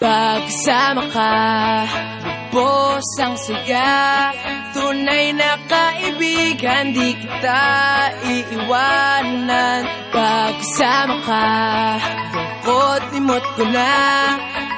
Pagkasama ka, lubos ang saya. Tunay na kaibigan, di kita iiwanan. Pagkasama ka, lungkot limot ko na.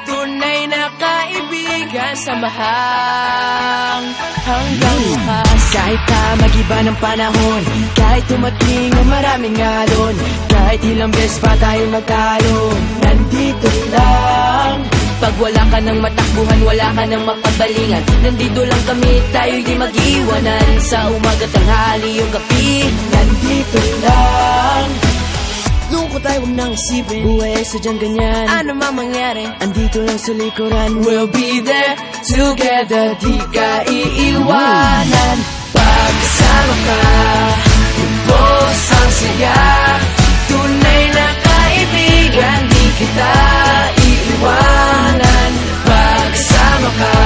Tunay na kaibigan, samahang hanggang wakas. Kahit pa mag-iba ng panahon, kahit tumating ang maraming alon, kahit ilang beses pa tayo magkaroon, nandito lang. Pag wala ka ng matakbuhan, wala ka ng mapagbalingan, nandito lang kami, tayo'y di mag-iwanan. Sa umaga, tanghali, yung gabi, nandito lang. Lungkot ay huwag nang isipin, buhay ay sadyang ganyan. ano man mangyari, andito lang sa likuran. we'll be there together, di ka iiwanan. Pagkasama ka, lubos ang saya. Tunay na kaibigan, di kita iiwanan. Pagkasama ka,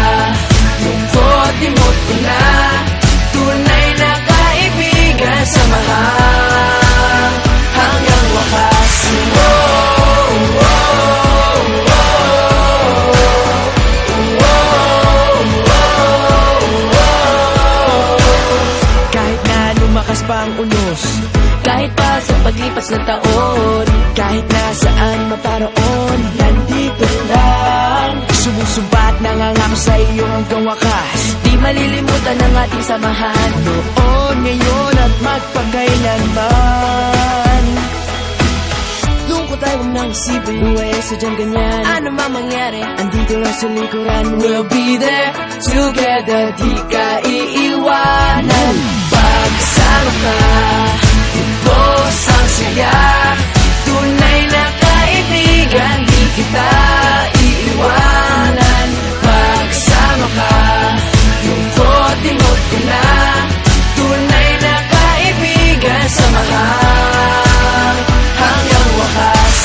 lungkot limot ko na. Tunay na kaibigan, samahang hanggang wakas. Kahit na lumakas pa ang unos, Kahit pa sa paglipas ng taon, kahit nasaan maparoon, nandito lang. Sumusumbat, nangangako sa iyo hanggang wakas. di malilimutan ang ating samahan. Noon, ngayon at magpakailanman. Lungkot ay huwag nang isipin, buhay ay sadyang ganyan. ano man mangyari, andito lang sa likuran. we'll be there together, di ka iiwanan. Pagkasama ka, lubos ang saya. Tunay na kaibigan, di kita iiwanan. Pagkasama ka, lungkot limot ko na. Tunay na kaibigan, samahang hanggang wakas.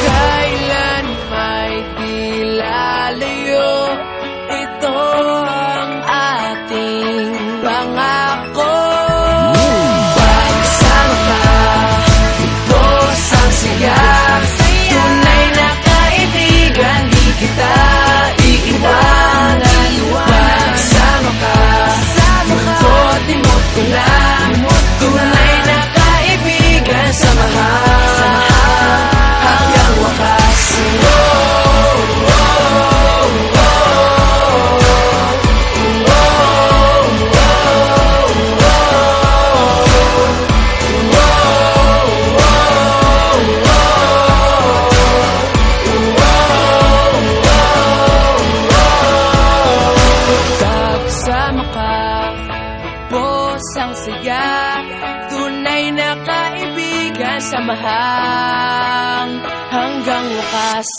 Kailan may di lalayo, ito ang ating pangako. Pagkasama ka, lubos ang saya. Tunay na kaibigan, di kita iiwanan. Pagkasama ka, lungkot limot ko na. Tunay na kaibigan, samahang hanggang wakas. Pagkasama ka, lubos ang saya. Tunay na kaibigan, samahang hanggang wakas.